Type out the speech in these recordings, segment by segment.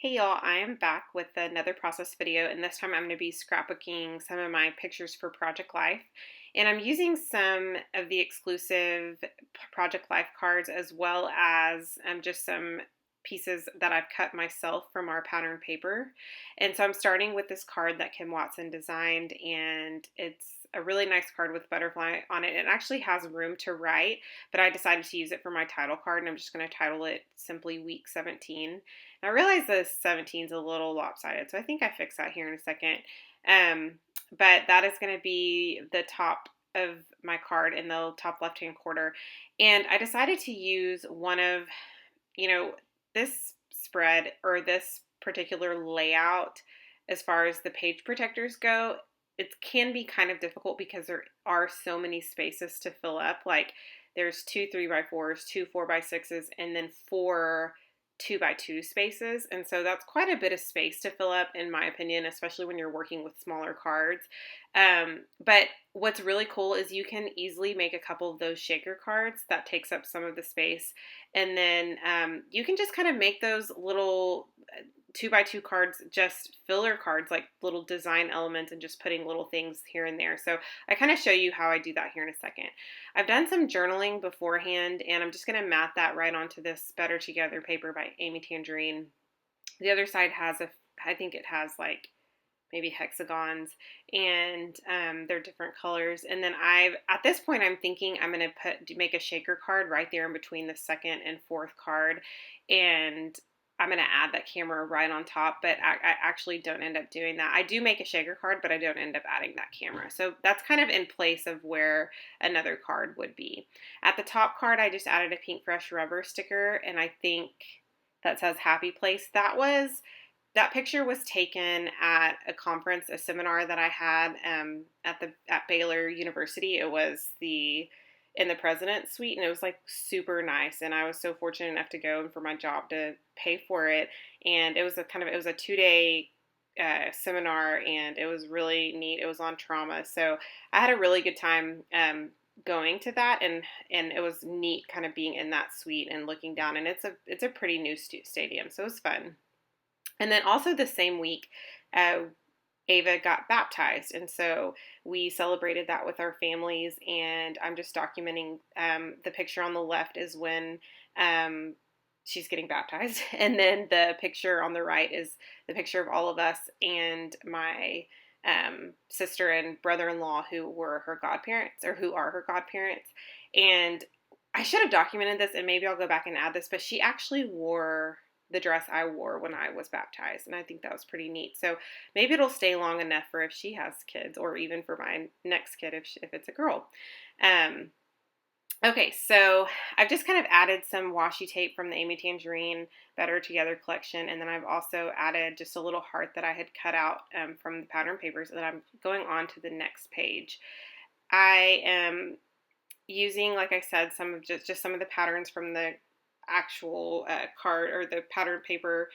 Hey y'all, I am back with another process video, and this time I'm going to be scrapbooking some of my pictures for Project Life. And I'm using some of the exclusive Project Life cards as well as just some pieces that I've cut myself from our pattern paper. And so I'm starting with this card that Kim Watson designed, and it's a really nice card with butterfly on it. It actually has room to write, but I decided to use it for my title card, and I'm just going to title it simply Week 17. I realize the 17 is a little lopsided, so I think I fix that here in a second. Um, but that is going to be the top of my card in the top left-hand corner. And I decided to use one of, you know, this spread or this particular layout as far as the page protectors go. It can be kind of difficult because there are so many spaces to fill up. Like there's two 3x4s, two 4x6s, and then four 2x2 spaces. And so that's quite a bit of space to fill up, in my opinion, especially when you're working with smaller cards. But what's really cool is you can easily make a couple of those shaker cards that takes up some of the space. And then you can just kind of make those little 2x2 cards just filler cards, like little design elements, and just putting little things here and there. So I kind of show you how I do that here in a second. I've done some journaling beforehand, and I'm just going to mat that right onto this Better Together paper by Amy Tangerine. The other side has I think it has like maybe hexagons, and they're different colors. And then at this point, I'm thinking I'm going to make a shaker card right there in between the second and fourth card, and I'm going to add that camera right on top, but I actually don't end up doing that. I do make a shaker card, but I don't end up adding that camera. So that's kind of in place of where another card would be. At the top card, I just added a Pink Fresh Rubber sticker, and I think that says Happy Place. That picture was taken at a conference, a seminar that I had at Baylor University. It was in the president's suite, and it was like super nice. And I was so fortunate enough to go and for my job to pay for it. And it was a 2-day seminar, and it was really neat. It was on trauma, so I had a really good time going to that, and it was neat kind of being in that suite and looking down. And it's a pretty new stadium, so it was fun. And then also the same week, Ava got baptized, and so we celebrated that with our families. And I'm just documenting the picture on the left is when she's getting baptized, and then the picture on the right is the picture of all of us and my sister and brother-in-law who were her godparents, or who are her godparents. And I should have documented this, and maybe I'll go back and add this, but she actually wore the dress I wore when I was baptized, and I think that was pretty neat. So maybe it'll stay long enough for if she has kids, or even for my next kid if it's a girl. Okay, so I've just kind of added some washi tape from the Amy Tangerine Better Together collection, and then I've also added just a little heart that I had cut out from the pattern papers, and I'm going on to the next page. I am using, like I said, some of just some of the patterns from the actual card, or the pattern paper,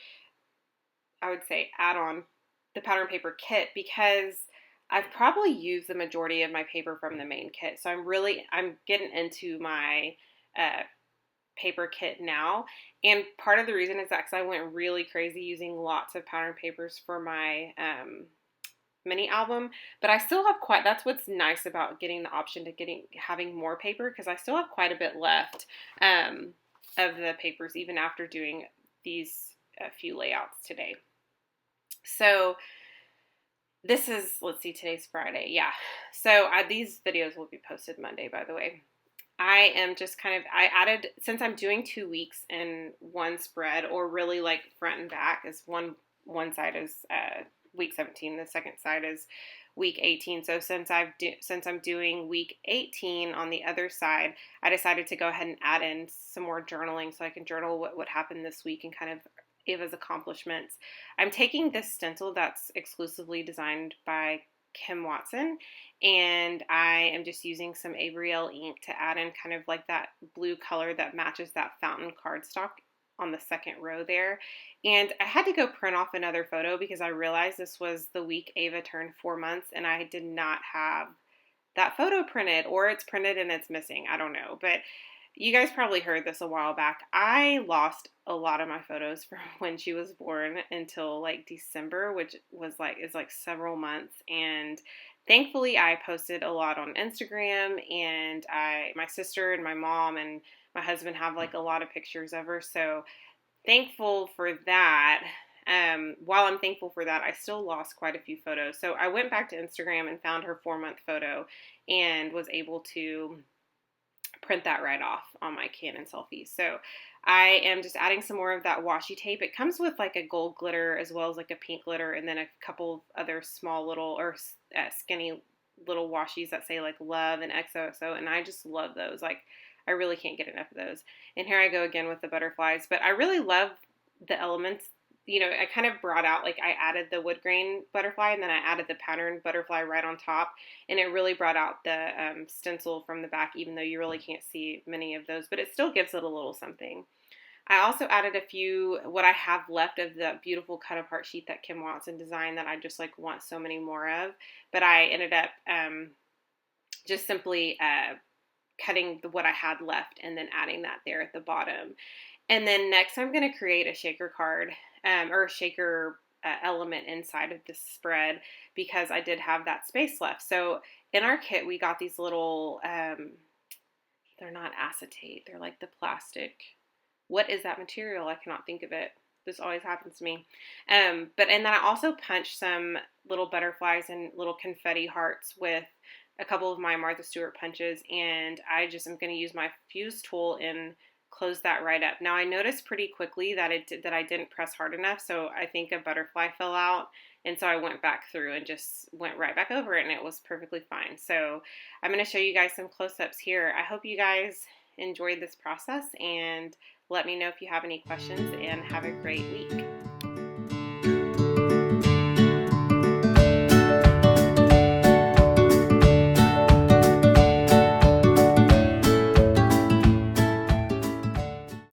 I would say add-on, the pattern paper kit, because I've probably used the majority of my paper from the main kit. So I'm getting into my paper kit now. And part of the reason is that because I went really crazy using lots of pattern papers for my mini album, but I still have that's what's nice about getting the option to having more paper, because I still have quite a bit left of the papers, even after doing these few layouts today. So this is, let's see, today's Friday. Yeah. So these videos will be posted Monday, by the way. I am just I added, since I'm doing 2 weeks in one spread, or really like front and back, is one side is week 17, the second side is week 18. So since I'm doing week 18 on the other side, I decided to go ahead and add in some more journaling, so I can journal what happened this week and kind of Ava's accomplishments. I'm taking this stencil that's exclusively designed by Kim Watson, and I am just using some Abrielle ink to add in kind of like that blue color that matches that fountain cardstock on the second row there. And I had to go print off another photo because I realized this was the week Ava turned 4 months, and I did not have that photo printed, or it's printed and it's missing. I don't know. But you guys probably heard this a while back. I lost a lot of my photos from when she was born until like December, which was like is like several months. And thankfully, I posted a lot on Instagram, and my sister and my mom and my husband have like a lot of pictures of her. So thankful for that. While I'm thankful for that, I still lost quite a few photos. So I went back to Instagram and found her 4-month photo and was able to print that right off on my Canon selfie. So I am just adding some more of that washi tape. It comes with like a gold glitter as well as like a pink glitter, and then a couple of other small little or skinny little washies that say like love and XOXO, and I just love those. Like I really can't get enough of those. And here I go again with the butterflies, but I really love the elements. I kind of brought out, like I added the wood grain butterfly and then I added the pattern butterfly right on top, and it really brought out the stencil from the back, even though you really can't see many of those, but it still gives it a little something. I also added a few, what I have left of the beautiful cut apart sheet that Kim Watson designed that I just like want so many more of, but I ended up just simply cutting what I had left and then adding that there at the bottom. And then next I'm going to create a shaker card or a shaker element inside of this spread because I did have that space left. So in our kit, we got these little, they're not acetate, they're like the plastic. What is that material? I cannot think of it. This always happens to me. And then I also punched some little butterflies and little confetti hearts with a couple of my Martha Stewart punches, and I just am going to use my fuse tool and close that right up. Now I noticed pretty quickly that that I didn't press hard enough, so I think a butterfly fell out, and so I went back through and just went right back over it, and it was perfectly fine. So I'm going to show you guys some close-ups here. I hope you guys enjoyed this process, and let me know if you have any questions, and have a great week.